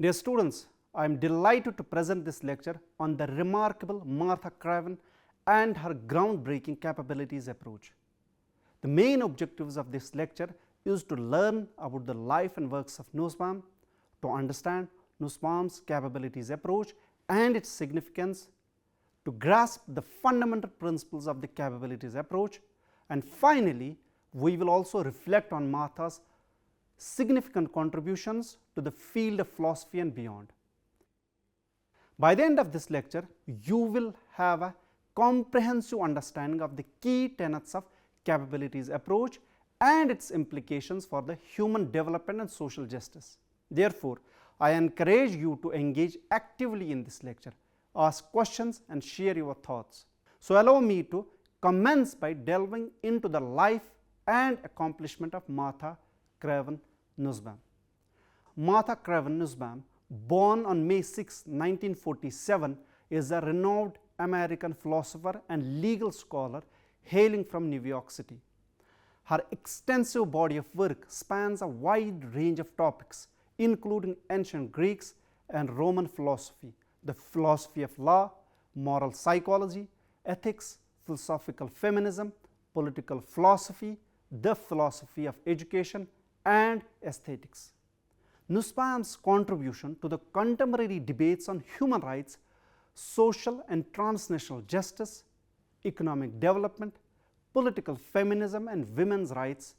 Dear students, I am delighted to present this lecture on the remarkable Martha Craven and her groundbreaking capabilities approach. The main objectives of this lecture is to learn about the life and works of Nussbaum, to understand Nussbaum's capabilities approach and its significance, to grasp the fundamental principles of the capabilities approach, and finally, we will also reflect on Martha's significant contributions to the field of philosophy and beyond. By the end of this lecture, you will have a comprehensive understanding of the key tenets of capabilities approach and its implications for the human development and social justice. Therefore, I encourage you to engage actively in this lecture, ask questions and share your thoughts. So, allow me to commence by delving into the life and accomplishment of Martha Craven Nussbaum. Martha Craven Nussbaum, born on May 6, 1947, is a renowned American philosopher and legal scholar hailing from New York City. Her extensive body of work spans a wide range of topics, including ancient Greeks and Roman philosophy, the philosophy of law, moral psychology, ethics, philosophical feminism, political philosophy, the philosophy of education, and aesthetics. Nussbaum's contribution to the contemporary debates on human rights, social and transnational justice, economic development, political feminism and women's rights,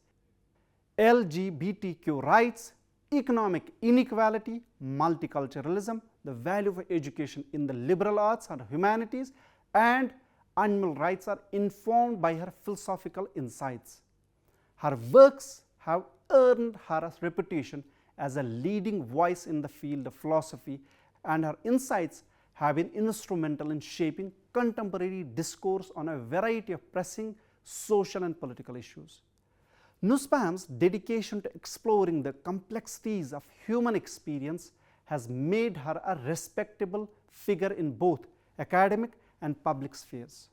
LGBTQ rights, economic inequality, multiculturalism, the value of education in the liberal arts and humanities, and animal rights are informed by her philosophical insights. Her works have earned her a reputation as a leading voice in the field of philosophy, and her insights have been instrumental in shaping contemporary discourse on a variety of pressing social and political issues. Nussbaum's dedication to exploring the complexities of human experience has made her a respectable figure in both academic and public spheres.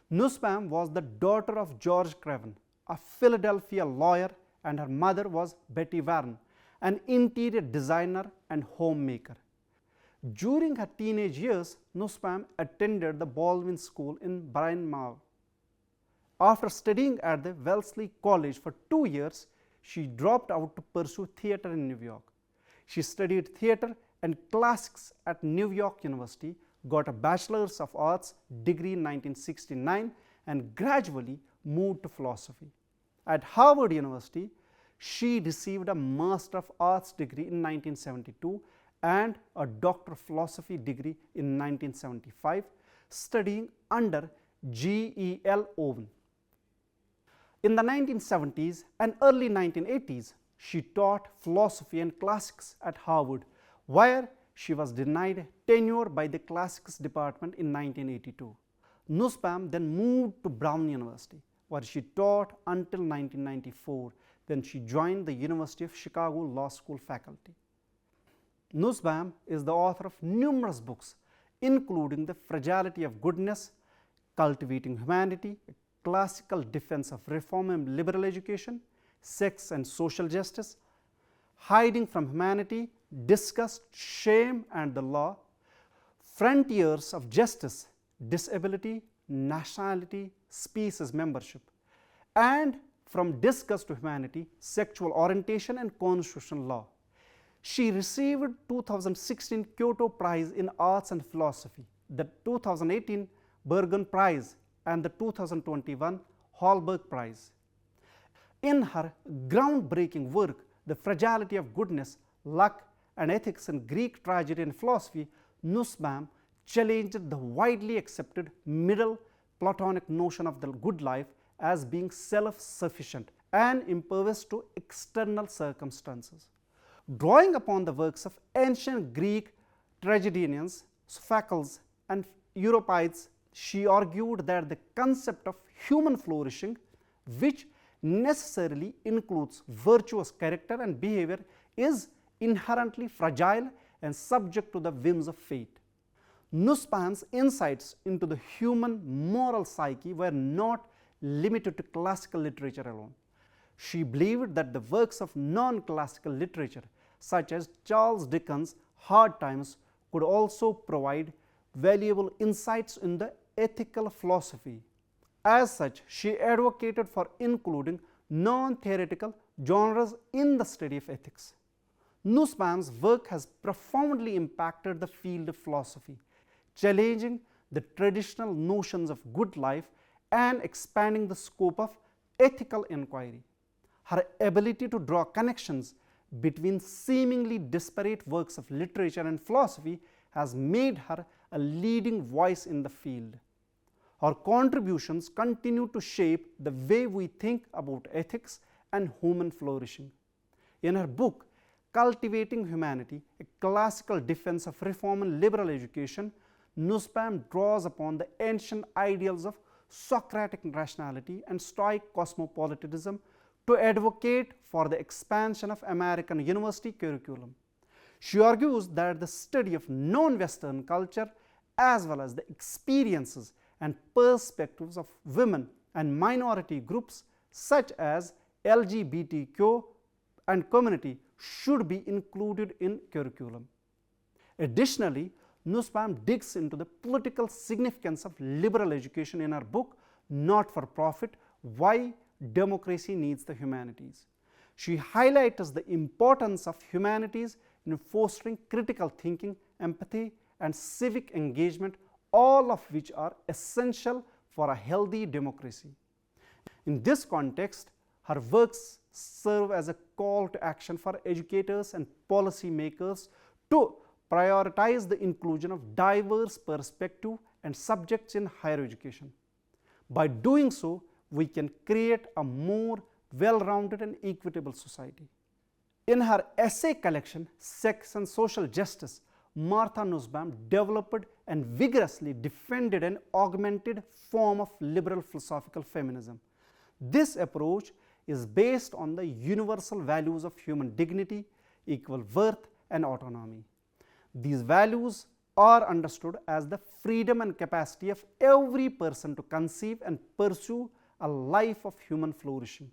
Nussbaum was the daughter of George Craven, a Philadelphia lawyer, and her mother was Betty Warren, an interior designer and homemaker. During her teenage years, Nussbaum attended the Baldwin School in Bryn Mawr. After studying at the Wellesley College for 2 years, she dropped out to pursue theatre in New York. She studied theatre and classics at New York University, got a Bachelor's of Arts degree in 1969, and gradually moved to philosophy. At Harvard University, she received a Master of Arts degree in 1972 and a Doctor of Philosophy degree in 1975, studying under G.E.L. Owen. In the 1970s and early 1980s, she taught philosophy and classics at Harvard, where she was denied tenure by the classics department in 1982. Nussbaum then moved to Brown University, where she taught until 1994. Then she joined the University of Chicago Law School faculty. Nussbaum is the author of numerous books, including The Fragility of Goodness, Cultivating Humanity, A Classical Defense of Reform and Liberal Education, Sex and Social Justice, Hiding from Humanity, Disgust, Shame and the Law, Frontiers of Justice, Disability, Nationality, Species Membership, and From Disgust to Humanity, Sexual Orientation and Constitutional Law. She received 2016 Kyoto Prize in Arts and Philosophy, the 2018 Bergen Prize, and the 2021 Hallberg Prize. In her groundbreaking work, The Fragility of Goodness, Luck and Ethics in Greek Tragedy and Philosophy, Nussbaum challenged the widely accepted middle Platonic notion of the good life as being self-sufficient and impervious to external circumstances. Drawing upon the works of ancient Greek tragedians, Sophocles and Euripides, she argued that the concept of human flourishing, which necessarily includes virtuous character and behavior, is inherently fragile and subject to the whims of fate. Nussbaum's insights into the human moral psyche were not limited to classical literature alone. She believed that the works of non-classical literature, such as Charles Dickens, hard times could also provide valuable insights in the ethical philosophy. As such, she advocated for including non-theoretical genres in the study of ethics. Nussbaum's work has profoundly impacted the field of philosophy, challenging the traditional notions of good life and expanding the scope of ethical inquiry. Her ability to draw connections between seemingly disparate works of literature and philosophy has made her a leading voice in the field. Her contributions continue to shape the way we think about ethics and human flourishing. In her book, Cultivating Humanity, a classical defense of reform and liberal education, Nussbaum draws upon the ancient ideals of Socratic rationality and Stoic cosmopolitanism to advocate for the expansion of American university curriculum. She argues that the study of non-Western culture as well as the experiences and perspectives of women and minority groups such as LGBTQ and community should be included in curriculum. Additionally, Nussbaum digs into the political significance of liberal education in her book Not for Profit: Why Democracy Needs the Humanities. She highlights the importance of humanities in fostering critical thinking, empathy, and civic engagement, all of which are essential for a healthy democracy. In this context, her works serve as a call to action for educators and policy makers to prioritize the inclusion of diverse perspectives and subjects in higher education. By doing so, we can create a more well-rounded and equitable society. In her essay collection, Sex and Social Justice, Martha Nussbaum developed and vigorously defended an augmented form of liberal philosophical feminism. This approach is based on the universal values of human dignity, equal worth, and autonomy. These values are understood as the freedom and capacity of every person to conceive and pursue a life of human flourishing.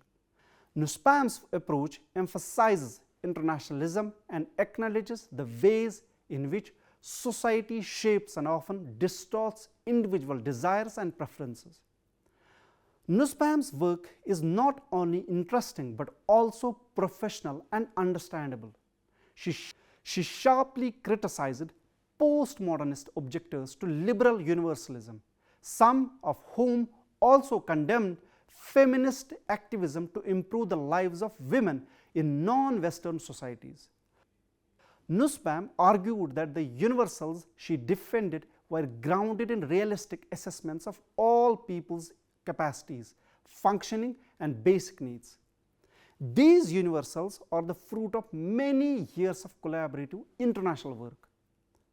Nussbaum's approach emphasizes internationalism and acknowledges the ways in which society shapes and often distorts individual desires and preferences. Nussbaum's work is not only interesting but also professional and understandable. She sharply criticized postmodernist objectors to liberal universalism, some of whom also condemned feminist activism to improve the lives of women in non-Western societies. Nussbaum argued that the universals she defended were grounded in realistic assessments of all people's capacities, functioning, and basic needs. These universals are the fruit of many years of collaborative international work.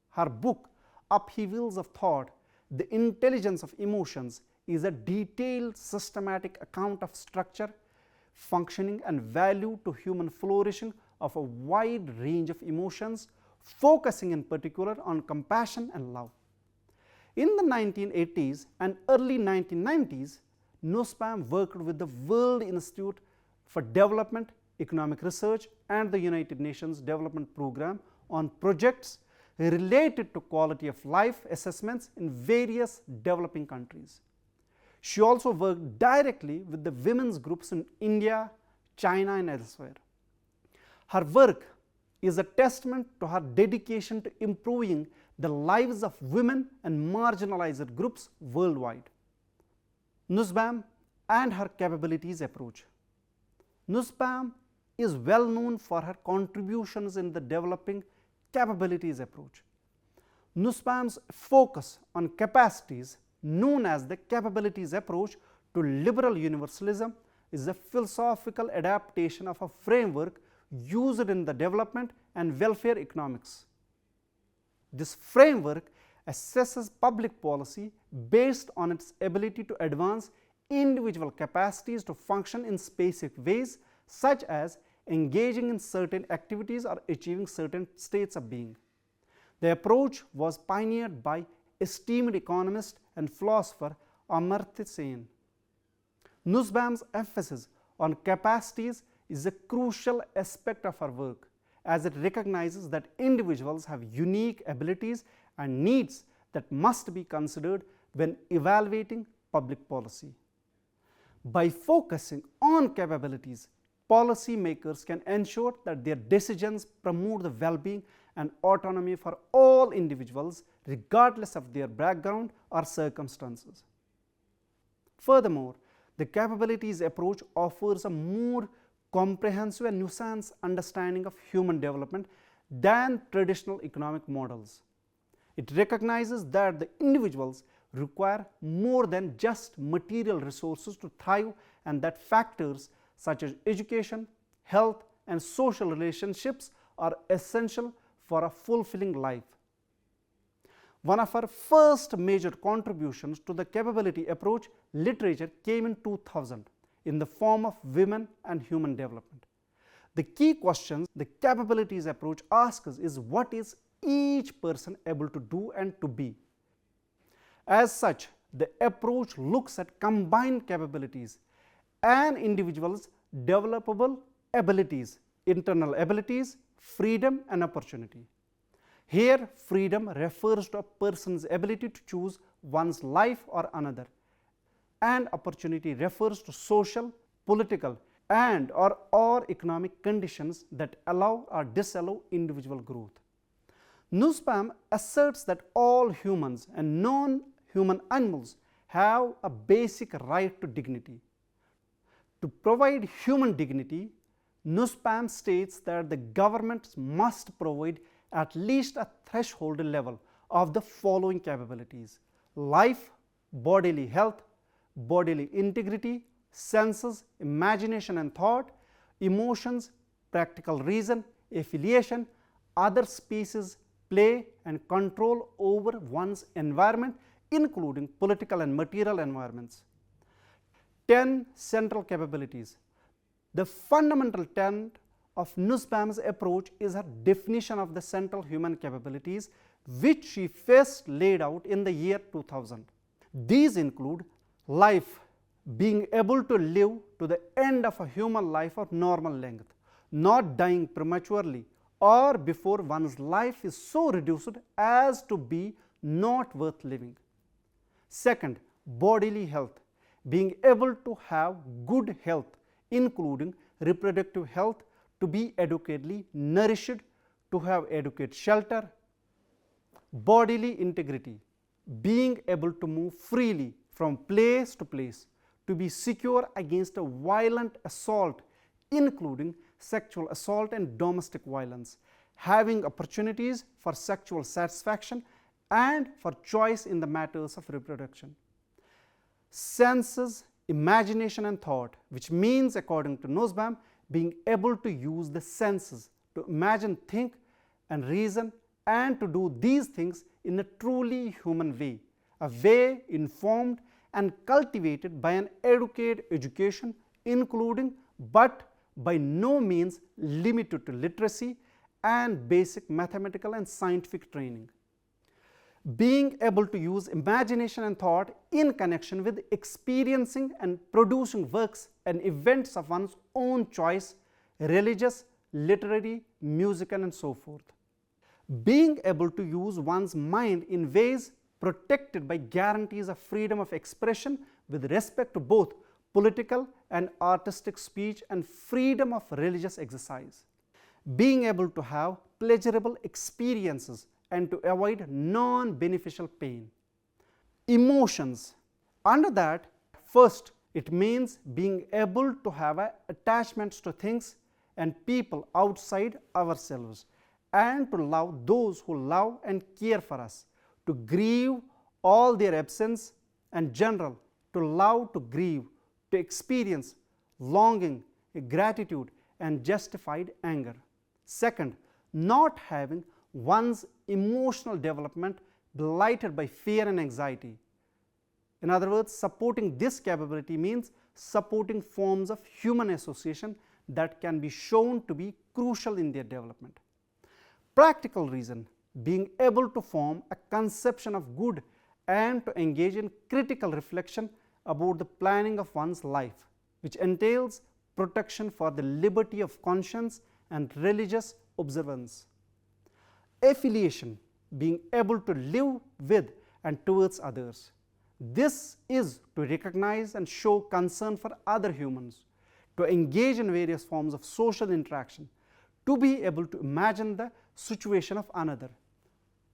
Her book, Upheavals of Thought: The Intelligence of Emotions, is a detailed, systematic account of structure, functioning, and value to human flourishing of a wide range of emotions, focusing in particular on compassion and love. In the 1980s and early 1990s, Nussbaum worked with the World Institute for Development, Economic Research, and the United Nations Development Programme on projects related to quality of life assessments in various developing countries. She also worked directly with the women's groups in India, China, and elsewhere. Her work is a testament to her dedication to improving the lives of women and marginalized groups worldwide. Nussbaum and her capabilities approach. Nussbaum is well known for her contributions in the developing capabilities approach. Nussbaum's focus on capacities, known as the capabilities approach to liberal universalism, is a philosophical adaptation of a framework used in the development and welfare economics. This framework assesses public policy based on its ability to advance individual capacities to function in specific ways, such as engaging in certain activities or achieving certain states of being. The approach was pioneered by esteemed economist and philosopher Amartya Sen. Nussbaum's emphasis on capacities is a crucial aspect of her work, as it recognizes that individuals have unique abilities and needs that must be considered when evaluating public policy. By focusing on capabilities, policymakers can ensure that their decisions promote the well-being and autonomy for all individuals regardless of their background or circumstances. Furthermore, the capabilities approach offers a more comprehensive and nuanced understanding of human development than traditional economic models. It recognizes that the individuals require more than just material resources to thrive, and that factors such as education, health, and social relationships are essential for a fulfilling life. One of our first major contributions to the capability approach literature came in 2000 in the form of Women and Human Development. The key questions the capabilities approach asks us is, what is each person able to do and to be? As such, the approach looks at combined capabilities and individuals' developable abilities, internal abilities, freedom and opportunity. Here, freedom refers to a person's ability to choose one's life or another, and opportunity refers to social, political and or economic conditions that allow or disallow individual growth. Nussbaum asserts that all humans and non-human animals have a basic right to dignity. To provide human dignity, Nussbaum states that the government must provide at least a threshold level of the following capabilities: life, bodily health, bodily integrity, senses, imagination and thought, emotions, practical reason, affiliation, other species, play and control over one's environment, including political and material environments. 10 central capabilities. The fundamental tenet of Nussbaum's approach is her definition of the central human capabilities, which she first laid out in the year 2000. These include life, being able to live to the end of a human life of normal length, not dying prematurely or before one's life is so reduced as to be not worth living. Second, bodily health, being able to have good health, including reproductive health, to be adequately nourished, to have adequate shelter. Bodily integrity, being able to move freely from place to place, to be secure against a violent assault, including sexual assault and domestic violence, having opportunities for sexual satisfaction and for choice in the matters of reproduction. Senses, imagination and thought, which means, according to Nussbaum, being able to use the senses to imagine, think and reason, and to do these things in a truly human way, a way informed and cultivated by an adequate education, including but by no means limited to literacy and basic mathematical and scientific training. Being able to use imagination and thought in connection with experiencing and producing works and events of one's own choice, religious, literary, musical and so forth. Being able to use one's mind in ways protected by guarantees of freedom of expression with respect to both political and artistic speech and freedom of religious exercise. Being able to have pleasurable experiences and to avoid non-beneficial pain. Emotions. Under that, first, it means being able to have attachments to things and people outside ourselves, and to love those who love and care for us, to grieve all their absence, and general, to love, to grieve, to experience longing, gratitude and justified anger. Second, not having one's emotional development blighted by fear and anxiety. In other words, supporting this capability means supporting forms of human association that can be shown to be crucial in their development. Practical reason, being able to form a conception of good and to engage in critical reflection about the planning of one's life, which entails protection for the liberty of conscience and religious, observance. Affiliation, being able to live with and towards others. This is to recognize and show concern for other humans, to engage in various forms of social interaction, to be able to imagine the situation of another.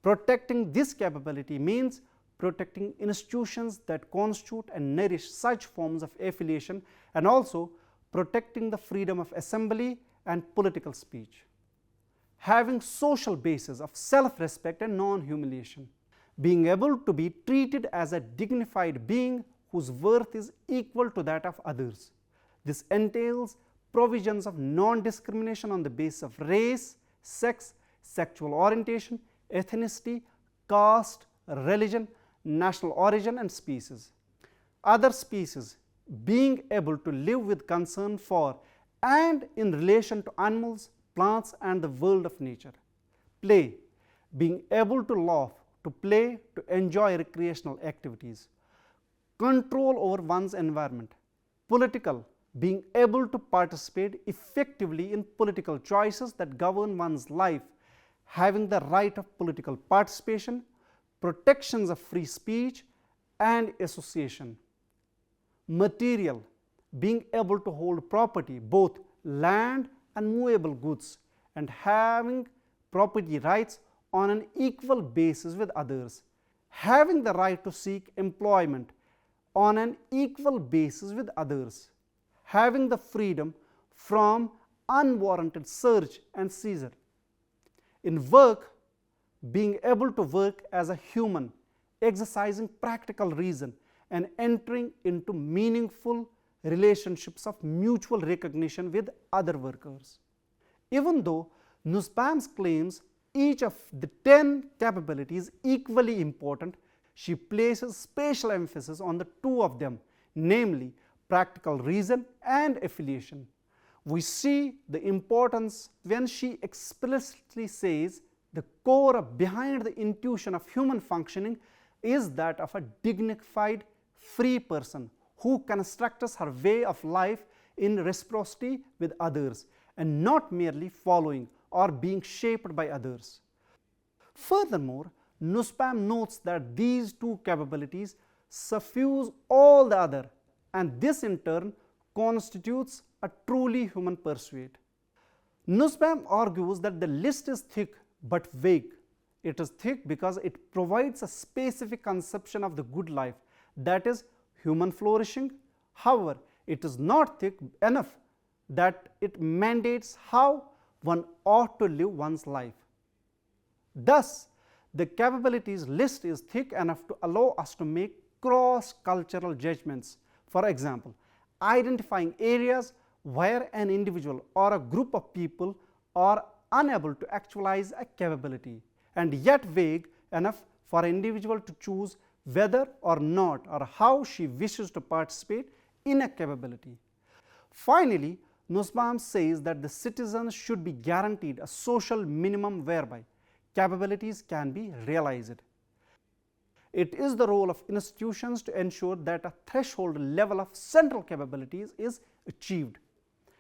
Protecting this capability means protecting institutions that constitute and nourish such forms of affiliation, and also protecting the freedom of assembly and political speech. Having social basis of self-respect and non-humiliation. Being able to be treated as a dignified being whose worth is equal to that of others. This entails provisions of non-discrimination on the basis of race, sex, sexual orientation, ethnicity, caste, religion, national origin, and species. Other species, being able to live with concern for and in relation to animals, plants, and the world of nature. Play, being able to laugh, to play, to enjoy recreational activities. Control over one's environment. Political, being able to participate effectively in political choices that govern one's life, having the right of political participation, protections of free speech and association. Material, being able to hold property, both land and movable goods, and having property rights on an equal basis with others, having the right to seek employment on an equal basis with others, having the freedom from unwarranted search and seizure. In work, being able to work as a human, exercising practical reason and entering into meaningful relationships of mutual recognition with other workers. Even though Nussbaum claims each of the 10 capabilities equally important, she places special emphasis on the two of them, namely practical reason and affiliation. We see the importance when she explicitly says the core behind the intuition of human functioning is that of a dignified, free person who constructs her way of life in reciprocity with others and not merely following or being shaped by others. Furthermore, Nussbaum notes that these two capabilities suffuse all the other, and this in turn constitutes a truly human pursuit. Nussbaum argues that the list is thick but vague. It is thick because it provides a specific conception of the good life, that is, human flourishing. However, it is not thick enough that it mandates how one ought to live one's life. Thus, the capabilities list is thick enough to allow us to make cross-cultural judgments. For example, identifying areas where an individual or a group of people are unable to actualize a capability, and yet vague enough for an individual to choose whether or not or how she wishes to participate in a capability. Finally, Nussbaum says that the citizens should be guaranteed a social minimum whereby capabilities can be realized. It is the role of institutions to ensure that a threshold level of central capabilities is achieved.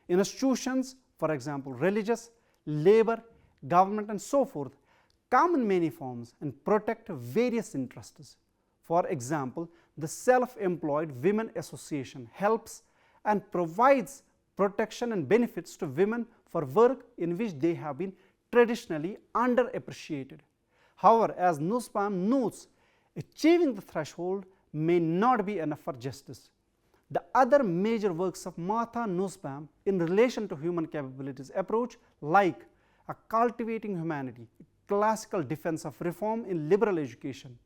Institutions, for example, religious, labor, government, and so forth, come in many forms and protect various interests. For example, the Self-Employed Women Association helps and provides protection and benefits to women for work in which they have been traditionally underappreciated. However, as Nussbaum notes, achieving the threshold may not be enough for justice. The other major works of Martha Nussbaum in relation to human capabilities approach, like A Cultivating Humanity, a classical defense of reform in liberal education,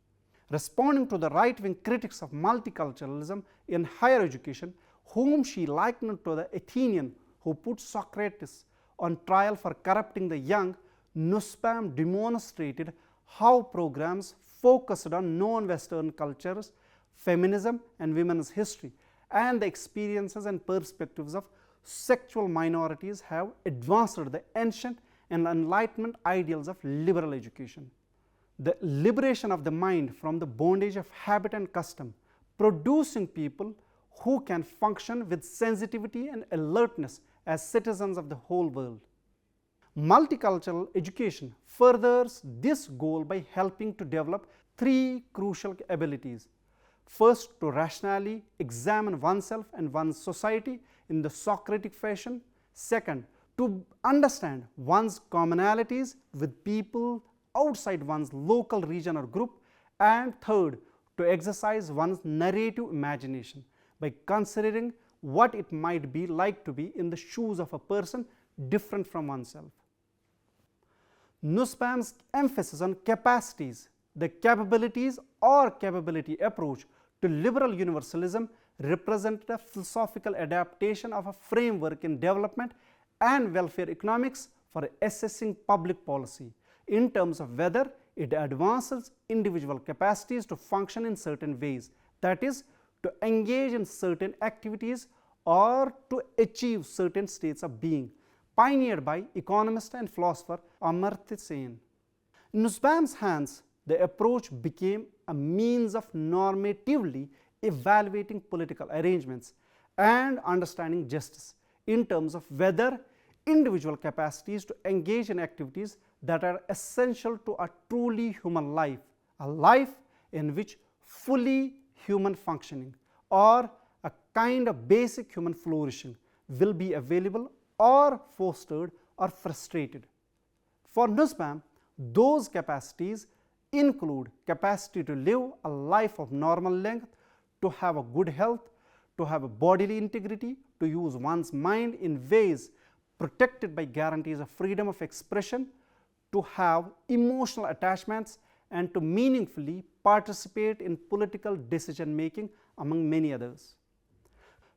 responding to the right-wing critics of multiculturalism in higher education, whom she likened to the Athenian who put Socrates on trial for corrupting the young. Nussbaum demonstrated how programs focused on non-Western cultures, feminism and women's history, and the experiences and perspectives of sexual minorities have advanced the ancient and Enlightenment ideals of liberal education. The liberation of the mind from the bondage of habit and custom, producing people who can function with sensitivity and alertness as citizens of the whole world. Multicultural education furthers this goal by helping to develop three crucial abilities. First, to rationally examine oneself and one's society in the Socratic fashion. Second, to understand one's commonalities with people outside one's local region or group. And third, to exercise one's narrative imagination by considering what it might be like to be in the shoes of a person different from oneself. Nussbaum's emphasis on capacities, the capabilities or capability approach to liberal universalism, represented a philosophical adaptation of a framework in development and welfare economics for assessing public policy in terms of whether it advances individual capacities to function in certain ways, that is, to engage in certain activities or to achieve certain states of being, pioneered by economist and philosopher Amartya Sen. In Nussbaum's hands, the approach became a means of normatively evaluating political arrangements and understanding justice in terms of whether individual capacities to engage in activities that are essential to a truly human life, a life in which fully human functioning or a kind of basic human flourishing will be available or fostered or frustrated. For Nussbaum, those capacities include capacity to live a life of normal length, to have a good health, to have a bodily integrity, to use one's mind in ways protected by guarantees of freedom of expression, to have emotional attachments, and to meaningfully participate in political decision making, among many others.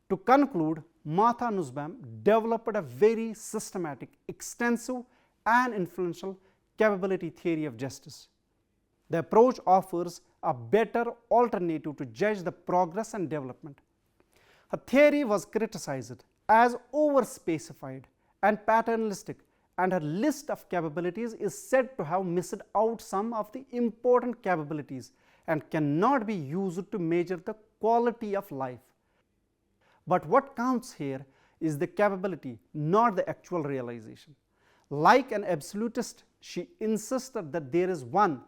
To conclude, Martha Nussbaum developed a very systematic, extensive and influential capability theory of justice. The approach offers a better alternative to judge the progress and development. Her theory was criticized as overspecified and paternalistic, and her list of capabilities is said to have missed out some of the important capabilities and cannot be used to measure the quality of life. But what counts here is the capability, not the actual realization. Like an absolutist, she insisted that there is one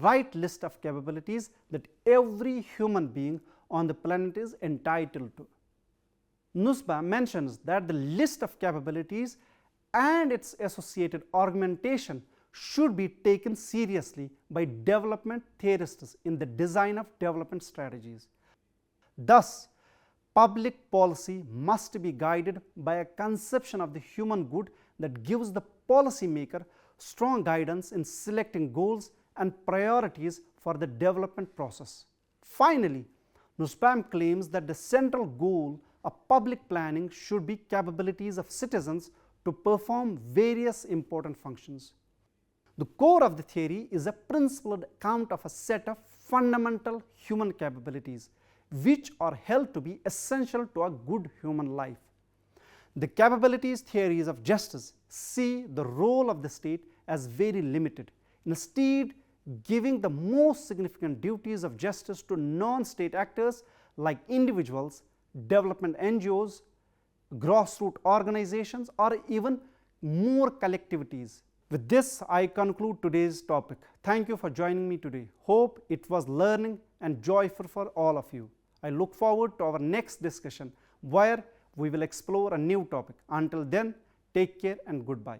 right list of capabilities that every human being on the planet is entitled to. Nussbaum mentions that the list of capabilities and its associated augmentation should be taken seriously by development theorists in the design of development strategies. Thus, public policy must be guided by a conception of the human good that gives the policymaker strong guidance in selecting goals and priorities for the development process. Finally, Nussbaum claims that the central goal of public planning should be capabilities of citizens to perform various important functions. The core of the theory is a principled account of a set of fundamental human capabilities which are held to be essential to a good human life. The capabilities theories of justice see the role of the state as very limited, instead giving the most significant duties of justice to non-state actors like individuals, development NGOs, grassroots organizations, or even more collectivities. With this, I conclude today's topic. Thank you for joining me today. Hope it was learning and joyful for all of you. I look forward to our next discussion where we will explore a new topic. Until then, take care and goodbye.